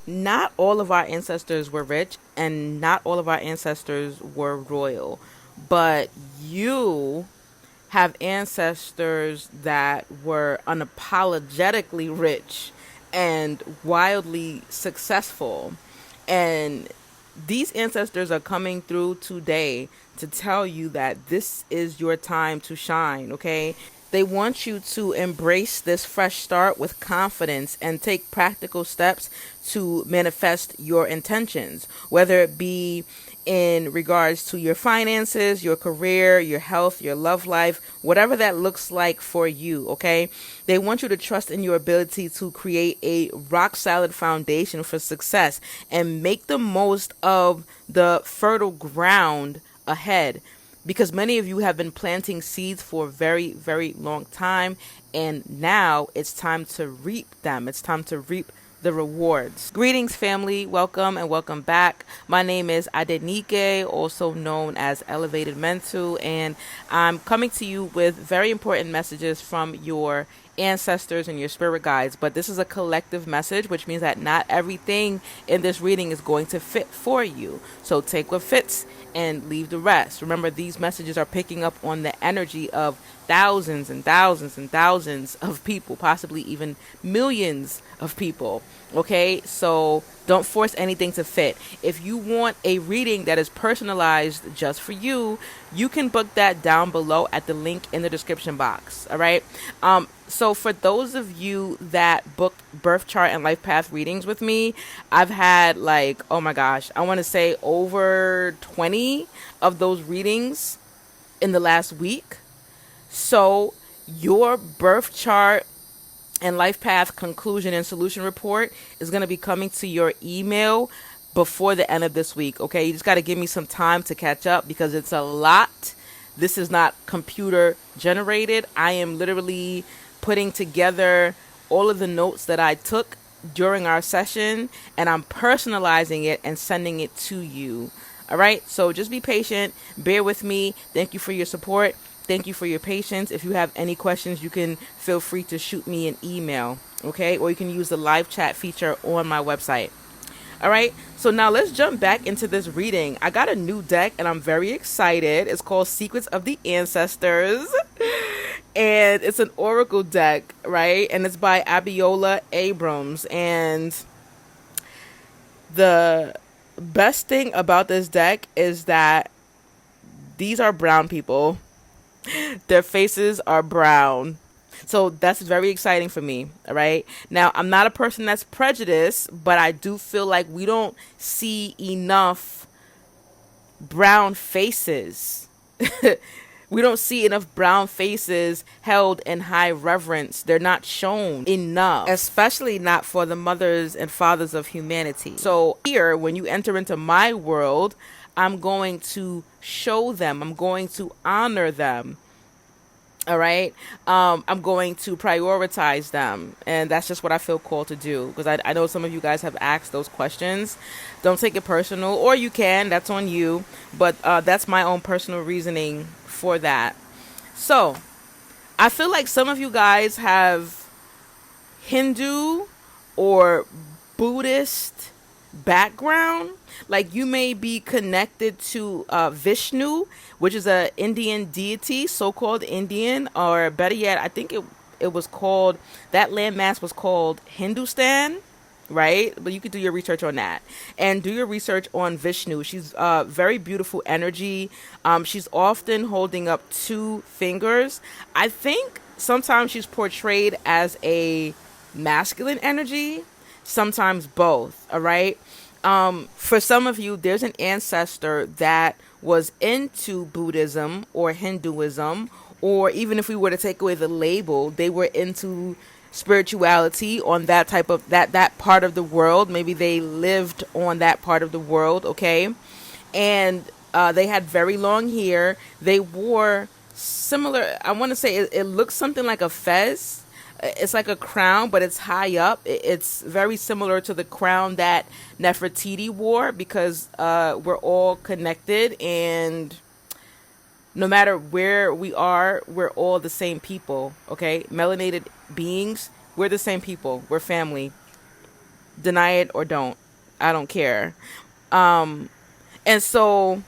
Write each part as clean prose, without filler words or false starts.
not all of our ancestors were rich and not all of our ancestors were royal, but you have ancestors that were unapologetically rich and wildly successful. And these ancestors are coming through today to tell you that this is your time to shine, okay? They want you to embrace this fresh start with confidence and take practical steps to manifest your intentions, whether it be in regards to your finances, your career, your health, your love life, whatever that looks like for you, okay? They want you to trust in your ability to create a rock solid foundation for success and make the most of the fertile ground ahead, because many of you have been planting seeds for a very, very long time, and now it's time to reap them. It's time to reap the rewards. Greetings, family. Welcome and welcome back. My name is Adeniké, also known as Elevated Mental, and I'm coming to you with very important messages from your ancestors and your spirit guides. But this is a collective message, which means that not everything in this reading is going to fit for you. So take what fits and leave the rest. Remember, these messages are picking up on the energy of thousands and thousands and thousands of people, possibly even millions of people. Okay, so don't force anything to fit. If you want a reading that is personalized just for you, you can book that down below at the link in the description box. All right. So for those of you that booked birth chart and life path readings with me, I've had oh my gosh, I want to say over 20 of those readings in the last week. So your birth chart and life path conclusion and solution report is going to be coming to your email before the end of this week. Okay, you just got to give me some time to catch up because it's a lot. This is not computer generated. I am literally putting together all of the notes that I took during our session, and I'm personalizing it and sending it to you. All right, so just be patient, bear with me. Thank you for your support. Thank you for your patience. If you have any questions, you can feel free to shoot me an email, okay? Or you can use the live chat feature on my website. All right, so now let's jump back into this reading. I got a new deck and I'm very excited. It's called Secrets of the Ancestors. And it's an oracle deck, right? And it's by Abiola Abrams. And the best thing about this deck is that these are brown people. Their faces are brown. So that's very exciting for me. All right. Now, I'm not a person that's prejudiced, but I do feel like we don't see enough brown faces. We don't see enough brown faces held in high reverence. They're not shown enough, especially not for the mothers and fathers of humanity. So here, when you enter into my world, I'm going to show them. I'm going to honor them. All right. I'm going to prioritize them. And that's just what I feel called to do. Because I know some of you guys have asked those questions. Don't take it personal. Or you can. That's on you. But that's my own personal reasoning for that. So I feel like some of you guys have Hindu or Buddhist background. Like you may be connected to Vishnu, which is a Indian deity, so-called Indian, or better yet, I think it was called, that landmass was called Hindustan, right? But you could do your research on that and do your research on Vishnu. She's very beautiful energy. She's often holding up two fingers. I think sometimes she's portrayed as a masculine energy, sometimes both. All right. For some of you, there's an ancestor that was into Buddhism or Hinduism, or even if we were to take away the label, they were into spirituality on that type of that part of the world. Maybe they lived on that part of the world. Okay. And they had very long hair. They wore similar, I want to say it looks something like a fez. It's like a crown, but it's high up. It's very similar to the crown that Nefertiti wore, because we're all connected, and no matter where we are, we're all the same people, okay? Melanated beings, we're the same people. We're family. Deny it or don't. I don't care. And so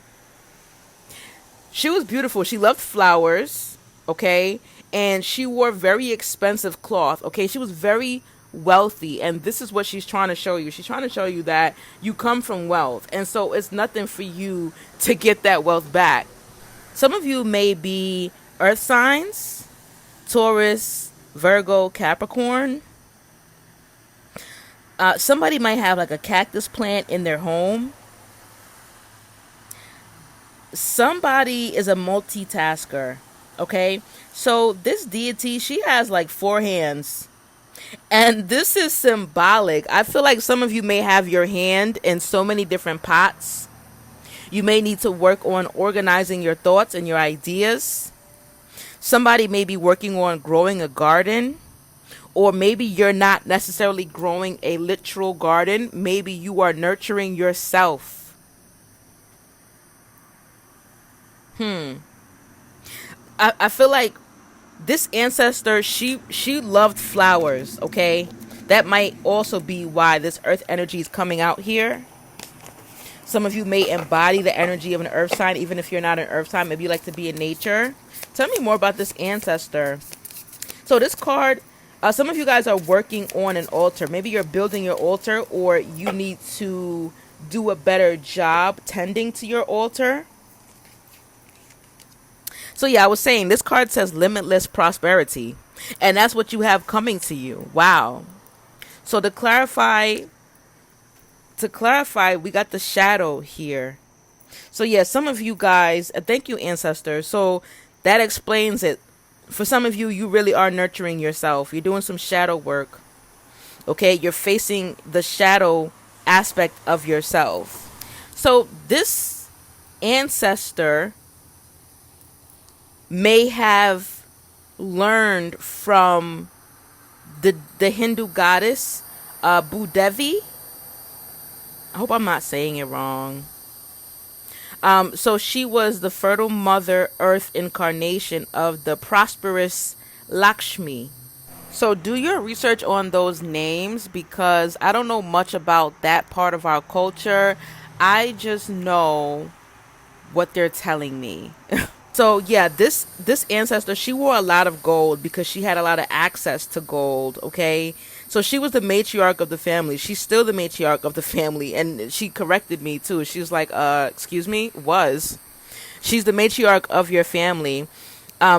she was beautiful. She loved flowers, okay? And she wore very expensive cloth, okay? She was very wealthy, and this is what she's trying to show you. She's trying to show you that you come from wealth, and so it's nothing for you to get that wealth back. Some of you may be earth signs, Taurus, Virgo, Capricorn. Somebody might have like a cactus plant in their home. Somebody is a multitasker, okay? So this deity, she has like 4 hands. And this is symbolic. I feel like some of you may have your hand in so many different pots. You may need to work on organizing your thoughts and your ideas. Somebody may be working on growing a garden. Or maybe you're not necessarily growing a literal garden. Maybe you are nurturing yourself. I feel like this ancestor, she loved flowers, okay? That might also be why this earth energy is coming out here. Some of you may embody the energy of an earth sign, even if you're not an earth sign. Maybe you like to be in nature. Tell me more about this ancestor. So this card, some of you guys are working on an altar. Maybe you're building your altar, or you need to do a better job tending to your altar. So yeah, I was saying this card says limitless prosperity, and that's what you have coming to you. Wow. So to clarify, we got the shadow here. So yeah, some of you guys, thank you, ancestors. So that explains it. For some of you, you really are nurturing yourself. You're doing some shadow work. Okay, you're facing the shadow aspect of yourself. So this ancestor may have learned from the Hindu goddess Bhudevi. I hope I'm not saying it wrong. So she was the fertile mother earth incarnation of the prosperous Lakshmi. So do your research on those names, because I don't know much about that part of our culture. I just know what they're telling me. So yeah, this ancestor, she wore a lot of gold because she had a lot of access to gold, okay? So she was the matriarch of the family. She's still the matriarch of the family. And she corrected me too. She was like, excuse me, she's the matriarch of your family.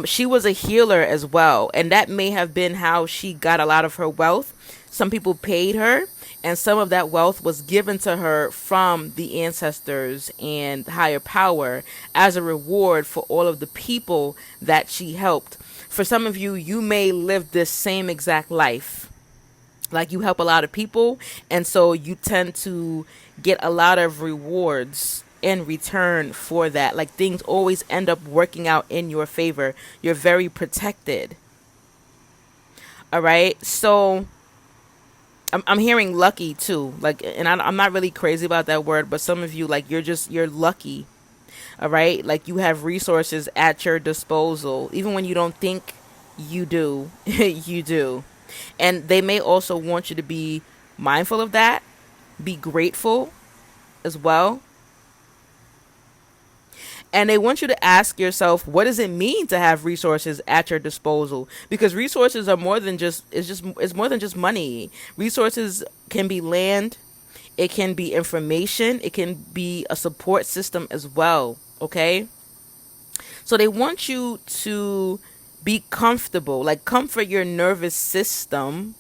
She was a healer as well. And that may have been how she got a lot of her wealth. Some people paid her, and some of that wealth was given to her from the ancestors and higher power as a reward for all of the people that she helped. For some of you, you may live this same exact life. Like, you help a lot of people, and so you tend to get a lot of rewards in return for that. Like, things always end up working out in your favor. You're very protected. All right, so I'm hearing lucky too. Like, and I'm not really crazy about that word, but some of you, like, you're lucky. All right, like, you have resources at your disposal, even when you don't think you do. You do. And they may also want you to be mindful of that, be grateful as well. And they want you to ask yourself, what does it mean to have resources at your disposal? Because resources are more than it's more than just money. Resources can be land, it can be information, it can be a support system as well. Okay? So they want you to be comfortable, like comfort your nervous system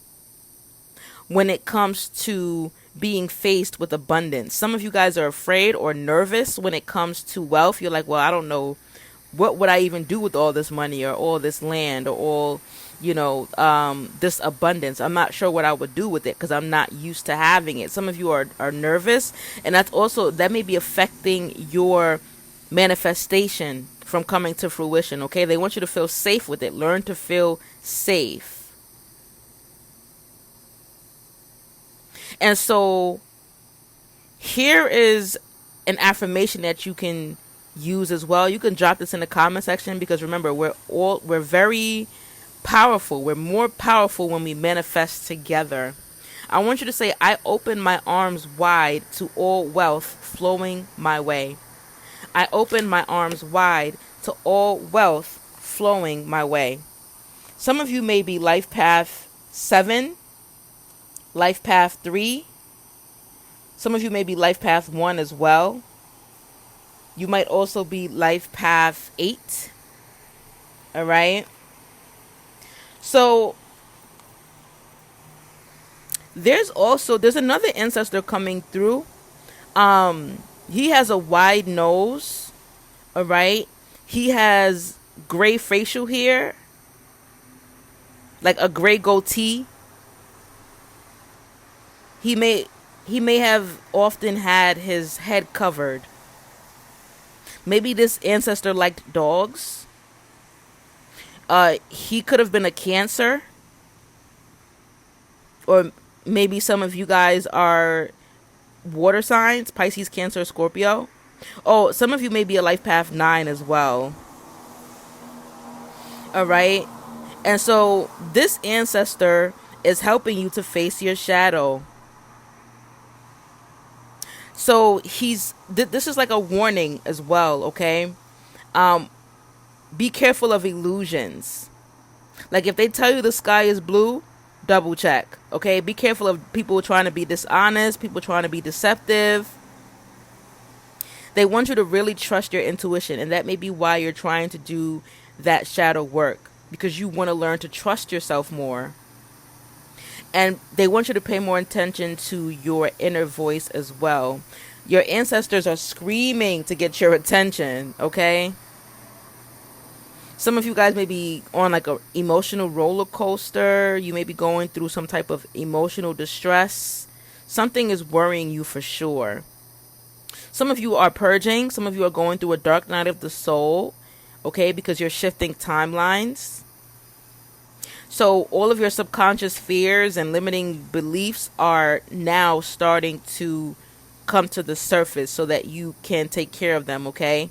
when it comes to being faced with abundance. Some of you guys are afraid or nervous when it comes to wealth. You're like, well, I don't know, what would I even do with all this money or all this land or all, this abundance? I'm not sure what I would do with it because I'm not used to having it. Some of you are nervous, and that may be affecting your manifestation from coming to fruition. Okay, they want you to feel safe with it. Learn to feel safe. And so here is an affirmation that you can use as well. You can drop this in the comment section, because remember, we're very powerful. We're more powerful when we manifest together. I want you to say, I open my arms wide to all wealth flowing my way. I open my arms wide to all wealth flowing my way. Some of you may be life path 7, life path 3. Some of you may be life path 1 as well. You might also be life path 8. All right. So there's another ancestor coming through. He has a wide nose. All right. He has gray facial hair, like a gray goatee. He may have often had his head covered. Maybe this ancestor liked dogs. He could have been a Cancer. Or maybe some of you guys are water signs, Pisces, Cancer, Scorpio. Oh, some of you may be a life path 9 as well. All right. And so this ancestor is helping you to face your shadow. So this is like a warning as well, okay? Be careful of illusions. Like if they tell you the sky is blue, double check, okay? Be careful of people trying to be dishonest, people trying to be deceptive. They want you to really trust your intuition, and that may be why you're trying to do that shadow work, because you want to learn to trust yourself more. And they want you to pay more attention to your inner voice as well. Your ancestors are screaming to get your attention, okay? Some of you guys may be on like an emotional roller coaster. You may be going through some type of emotional distress. Something is worrying you for sure. Some of you are purging. Some of you are going through a dark night of the soul, okay, because you're shifting timelines. So all of your subconscious fears and limiting beliefs are now starting to come to the surface so that you can take care of them, okay?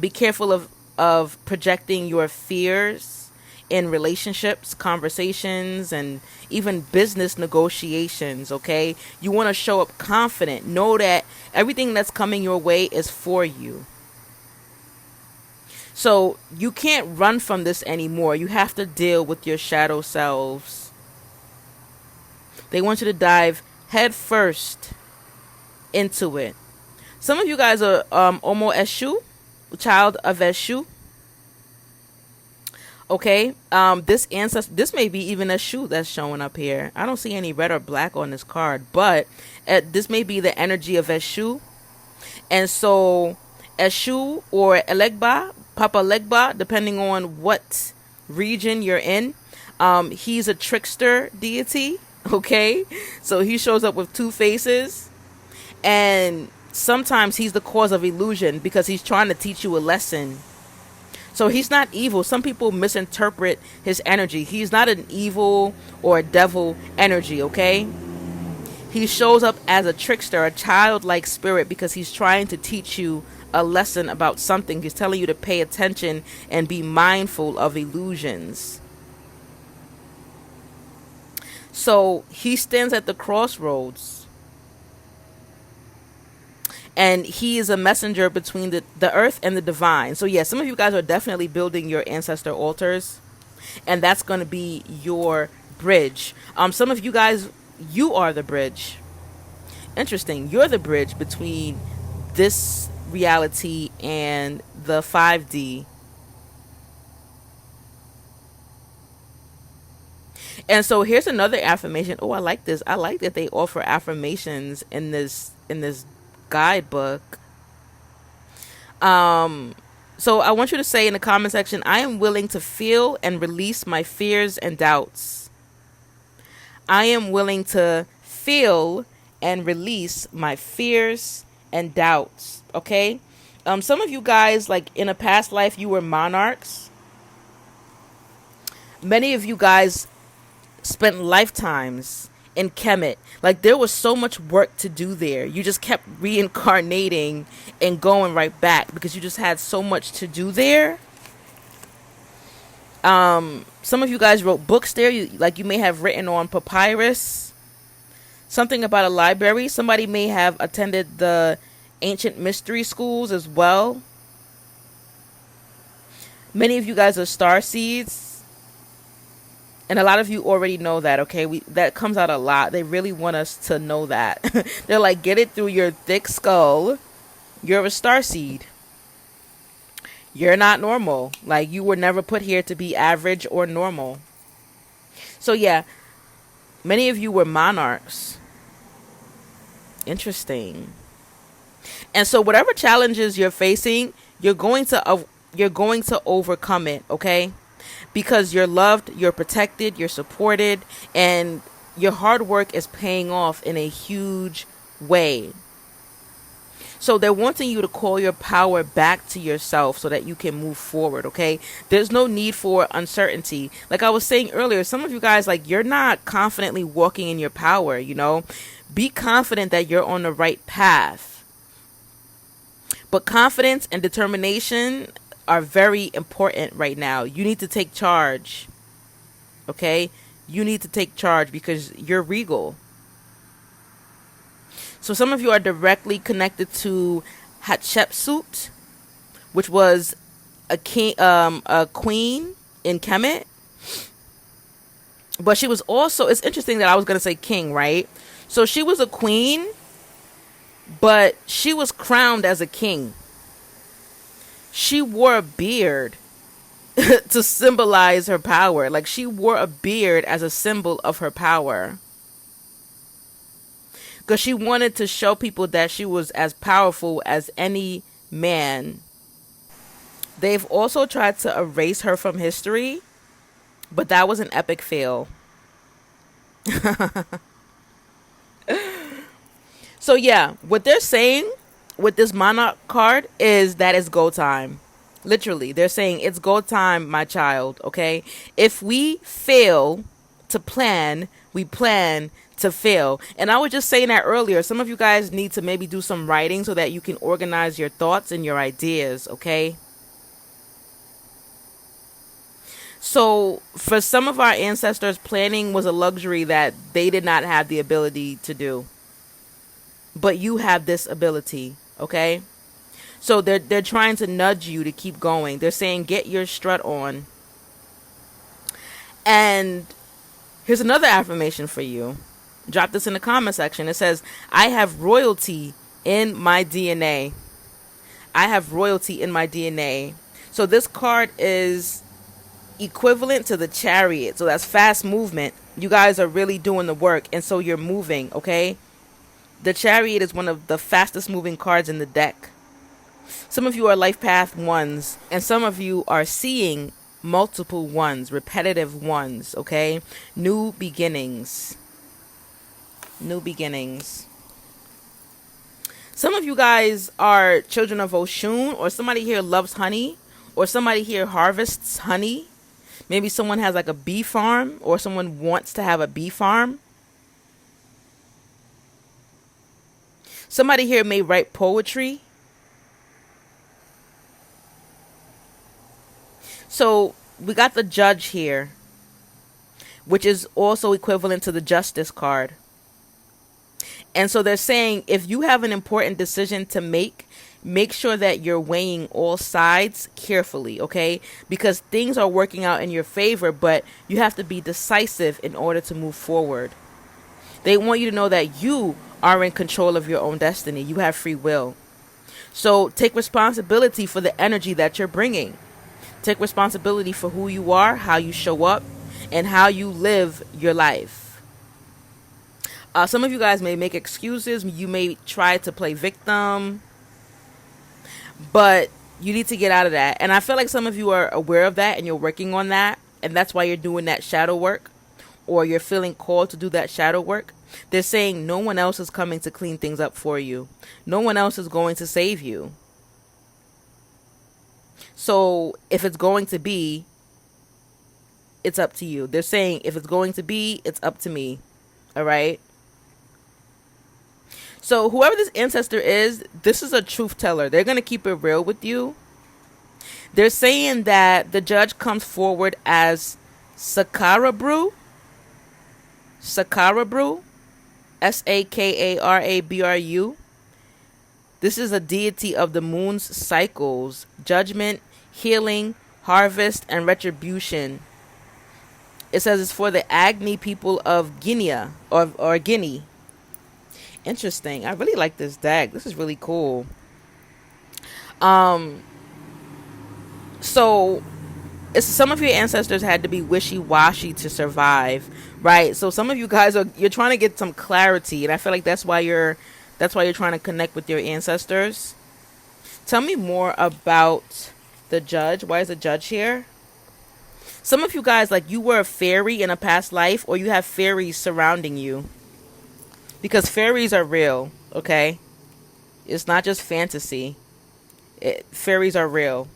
Be careful of projecting your fears in relationships, conversations, and even business negotiations, okay? You want to show up confident. Know that everything that's coming your way is for you. So you can't run from this anymore. You have to deal with your shadow selves. They want you to dive head first into it. Some of you guys are Omo Eshu, child of Eshu. Okay, this may be even Eshu that's showing up here. I don't see any red or black on this card, but this may be the energy of Eshu. And so Eshu or Elegba, Papa Legba, depending on what region you're in, he's a trickster deity, okay? So he shows up with 2 faces, and sometimes he's the cause of illusion because he's trying to teach you a lesson. So he's not evil. Some people misinterpret his energy. He's not an evil or a devil energy, okay? He shows up as a trickster, a childlike spirit, because he's trying to teach you a lesson about something. He's telling you to pay attention and be mindful of illusions. So he stands at the crossroads, and he is a messenger between the earth and the divine. So yeah, some of you guys are definitely building your ancestor altars, and that's going to be your bridge. Some of you guys, you are the bridge. Interesting. You're the bridge between this reality and the 5D. And so here's another affirmation. Oh, I like this. I like that they offer affirmations in this guidebook. So I want you to say in the comment section, I am willing to feel and release my fears and doubts. I am willing to feel and release my fears and doubts. Okay? Some of you guys, like in a past life, you were monarchs. Many of you guys spent lifetimes in Kemet. Like there was so much work to do there. You just kept reincarnating and going right back because you just had so much to do there. Some of you guys wrote books there. You may have written on papyrus. Something about a library. Somebody may have attended the ancient mystery schools as well. Many of you guys are star seeds, and a lot of you already know that, okay? That comes out a lot. They really want us to know that. They're like, get it through your thick skull. You're a star seed. You're not normal. Like, you were never put here to be average or normal. So yeah, many of you were monarchs. Interesting. And so whatever challenges you're facing, you're going to overcome it, okay? Because you're loved, you're protected, you're supported, and your hard work is paying off in a huge way. So they're wanting you to call your power back to yourself so that you can move forward, okay? There's no need for uncertainty. Like I was saying earlier, some of you guys, like, you're not confidently walking in your power, you know? Be confident that you're on the right path. But confidence and determination are very important right now. You need to take charge, okay? You need to take charge because you're regal. So some of you are directly connected to Hatshepsut, which was a queen in Kemet. But she was also, it's interesting that I was going to say king, right? So she was a queen, but she was crowned as a king. She wore a beard to symbolize her power. Like, she wore a beard as a symbol of her power. Because she wanted to show people that she was as powerful as any man. They've also tried to erase her from history, but that was an epic fail. So yeah, what they're saying with this monarch card is that it's go time. Literally, they're saying it's go time, my child, okay? If we fail to plan, we plan to fail. And I was just saying that earlier. Some of you guys need to maybe do some writing so that you can organize your thoughts and your ideas, okay? So for some of our ancestors, planning was a luxury that they did not have the ability to do. But you have this ability, okay? So they're trying to nudge you to keep going. They're saying, get your strut on. And here's another affirmation for you. Drop this in the comment section. It says, I have royalty in my DNA. I have royalty in my DNA. So this card is equivalent to the Chariot. So that's fast movement. You guys are really doing the work, and so you're moving, okay? The Chariot is one of the fastest moving cards in the deck. Some of you are life path ones, and some of you are seeing multiple ones, repetitive ones, okay? New beginnings. New beginnings. Some of you guys are children of Oshun, or somebody here loves honey, or somebody here harvests honey. Maybe someone has like a bee farm, or someone wants to have a bee farm. Somebody here may write poetry. So we got the Judge here, which is also equivalent to the Justice card. And so they're saying, if you have an important decision to make sure that you're weighing all sides carefully, okay? Because things are working out in your favor, but you have to be decisive in order to move forward. They want you to know that you are in control of your own destiny. You have free will. So take responsibility for the energy that you're bringing. Take responsibility for who you are, how you show up, and how you live your life. Some of you guys may make excuses. You may try to play victim, but you need to get out of that. And I feel like some of you are aware of that and you're working on that. And that's why you're doing that shadow work, or you're feeling called to do that shadow work. They're saying no one else is coming to clean things up for you. No one else is going to save you. So if it's going to be, it's up to you. They're saying if it's going to be, it's up to me. All right. So whoever this ancestor is, this is a truth teller. They're going to keep it real with you. They're saying that the Judge comes forward as Sakarabru, Sakarabru. This is a deity of the moon's cycles, judgment, healing, harvest, and retribution. It says it's for the Agni people of Guinea or Guinea. Interesting. I really like this deck. This is really cool. So some of your ancestors had to be wishy-washy to survive, right? So some of you guys you're trying to get some clarity, and I feel like that's why you're trying to connect with your ancestors. Tell me more about the judge. Why is the judge here? Some of you guys, like, you were a fairy in a past life, or you have fairies surrounding you, because fairies are real. Okay, it's not just fantasy. Fairies are real.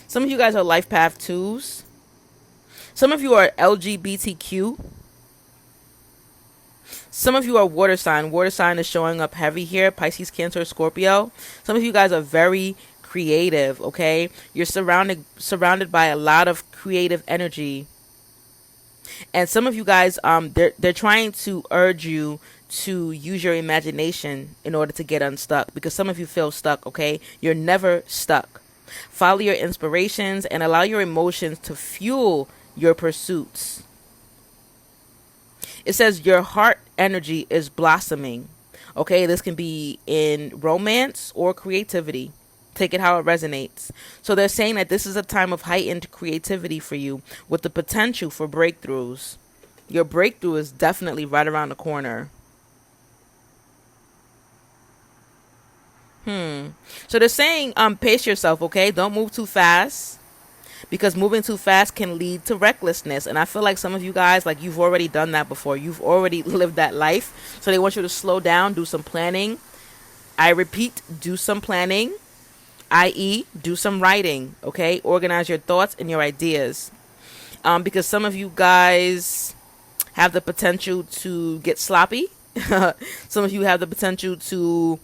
Some of you guys are life path 2s. Some of you are LGBTQ. Some of you are water sign. Water sign is showing up heavy here. Pisces, Cancer, Scorpio. Some of you guys are very creative, okay? You're surrounded by a lot of creative energy. And some of you guys, they're trying to urge you to use your imagination in order to get unstuck, because some of you feel stuck, okay? You're never stuck. Follow your inspirations and allow your emotions to fuel your pursuits. It says your heart energy is blossoming. Okay, this can be in romance or creativity. Take it how it resonates. So they're saying that this is a time of heightened creativity for you, with the potential for breakthroughs. Your breakthrough is definitely right around the corner. So they're saying pace yourself, okay? Don't move too fast, because moving too fast can lead to recklessness. And I feel like some of you guys, like, you've already done that before. You've already lived that life. So they want you to slow down, do some planning. I repeat, do some planning, i.e. do some writing, okay? Organize your thoughts and your ideas. Because some of you guys have the potential to get sloppy. Some of you have the potential to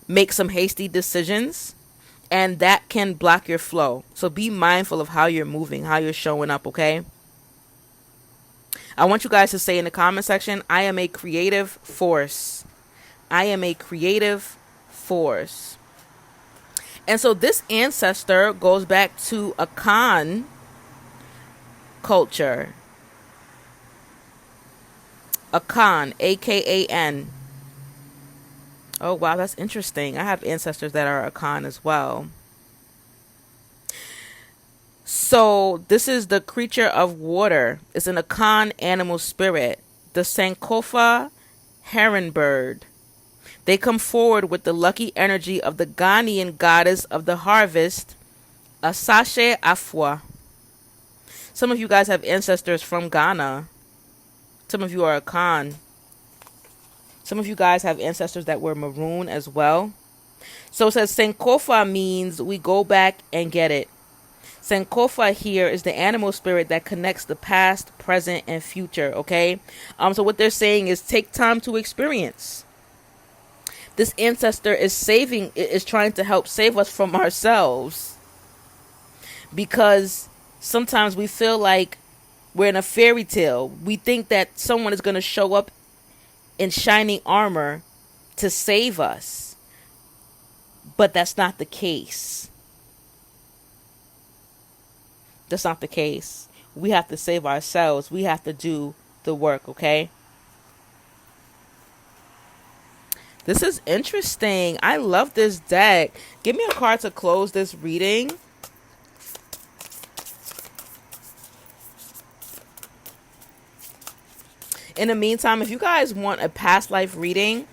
make some hasty decisions, and that can block your flow. So be mindful of how you're moving, how you're showing up, okay? I want you guys to say in the comment section, I am a creative force. I am a creative force. And so this ancestor goes back to a Akan culture. Akan, A-K-A-N. Oh, wow, that's interesting. I have ancestors that are Akan as well. So this is the creature of water. It's an Akan animal spirit. The Sankofa heron bird. They come forward with the lucky energy of the Ghanaian goddess of the harvest, Asase Afua. Some of you guys have ancestors from Ghana. Some of you are Akan. Some of you guys have ancestors that were maroon as well. So it says Sankofa means we go back and get it. Sankofa here is the animal spirit that connects the past, present, and future, okay? So what they're saying is take time to experience. This ancestor is trying to help save us from ourselves. Because sometimes we feel like we're in a fairy tale. We think that someone is going to show up in shining armor to save us. But that's not the case. That's not the case. We have to save ourselves. We have to do the work, okay? This is interesting. I love this deck. Give me a card to close this reading. In the meantime, if you guys want a past life reading,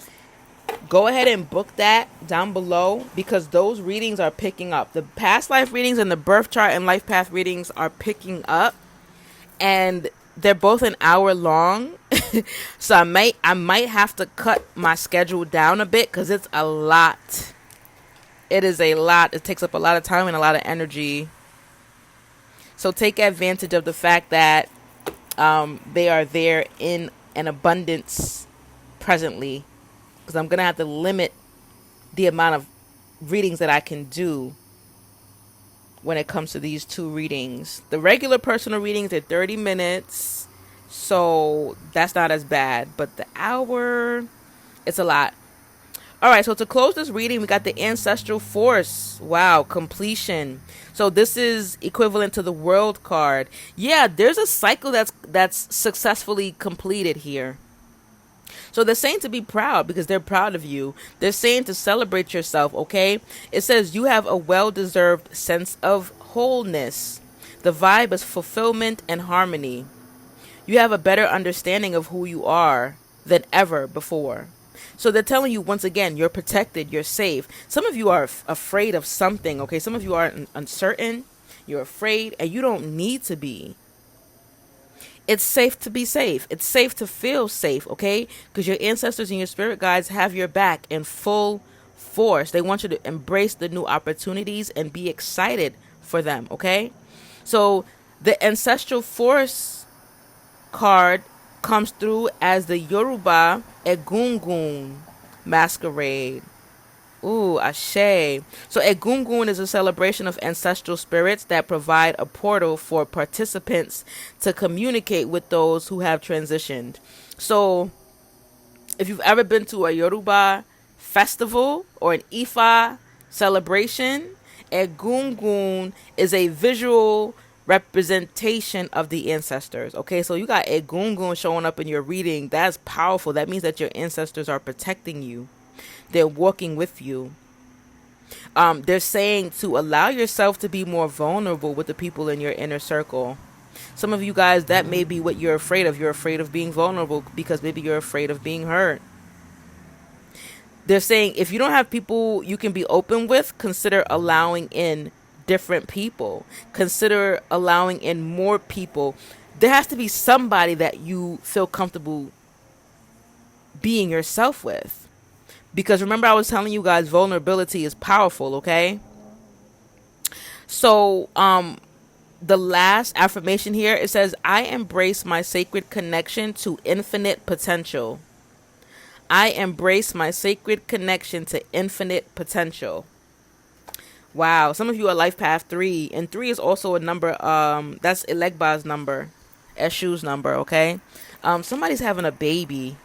go ahead and book that down below, because those readings are picking up. The past life readings and the birth chart and life path readings are picking up, and they're both an hour long. So I might have to cut my schedule down a bit, because it's a lot. It is a lot. It takes up a lot of time and a lot of energy. So take advantage of the fact that they are there in an abundance presently, because I'm going to have to limit the amount of readings that I can do when it comes to these two readings. The regular personal readings are 30 minutes. So that's not as bad. But the hour, it's a lot. All right, so to close this reading, we got the ancestral force. Wow, completion. So this is equivalent to the world card. Yeah, there's a cycle that's successfully completed here. So they're saying to be proud because they're proud of you. They're saying to celebrate yourself, okay? It says you have a well-deserved sense of wholeness. The vibe is fulfillment and harmony. You have a better understanding of who you are than ever before. So they're telling you once again, you're protected, you're safe. Some of you are afraid of something, okay? Some of you are uncertain, you're afraid, and you don't need to be. It's safe to be safe. It's safe to feel safe, okay? Because your ancestors and your spirit guides have your back in full force. They want you to embrace the new opportunities and be excited for them, okay? So the ancestral force card comes through as the Yoruba Egungun masquerade. Ooh, Ashe. So Egungun is a celebration of ancestral spirits that provide a portal for participants to communicate with those who have transitioned. So if you've ever been to a Yoruba festival or an Ifa celebration, Egungun is a visual representation of the ancestors. Okay, so you got Egungun showing up in your reading. That's powerful. That means that your ancestors are protecting you. They're walking with you. They're saying to allow yourself to be more vulnerable with the people in your inner circle. Some of you guys, that may be what you're afraid of. You're afraid of being vulnerable because maybe you're afraid of being hurt. They're saying if you don't have people you can be open with, consider allowing in different people. Consider allowing in more people. There has to be somebody that you feel comfortable being yourself with. Because remember, I was telling you guys, vulnerability is powerful, okay? So, the last affirmation here, it says, I embrace my sacred connection to infinite potential. I embrace my sacred connection to infinite potential. Wow, some of you are life path 3, and 3 is also a number, that's Elegba's number, Eshu's number, okay? Somebody's having a baby.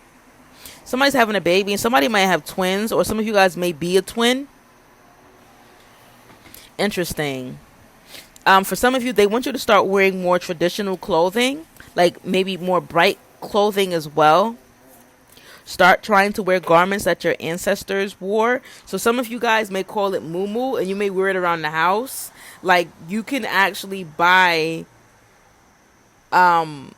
Somebody's having a baby, and somebody might have twins, or some of you guys may be a twin. Interesting. For some of you, they want you to start wearing more traditional clothing, like maybe more bright clothing as well. Start trying to wear garments that your ancestors wore. So some of you guys may call it muumuu, and you may wear it around the house. Like, you can actually buy, I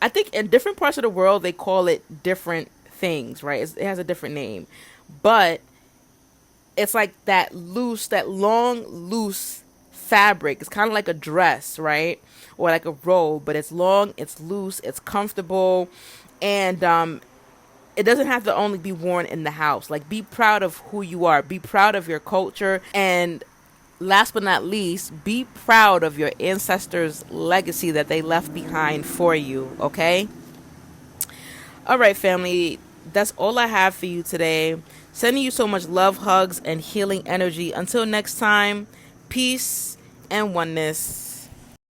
think in different parts of the world, they call it different things, right? It has a different name. But it's like that long, loose fabric. It's kind of like a dress, right? Or like a robe, but it's long, it's loose, it's comfortable. And it doesn't have to only be worn in the house. Like, be proud of who you are. Be proud of your culture. And last but not least, be proud of your ancestors' legacy that they left behind for you, okay? All right, family, that's all I have for you today. Sending you so much love, hugs, and healing energy. Until next time, peace and oneness.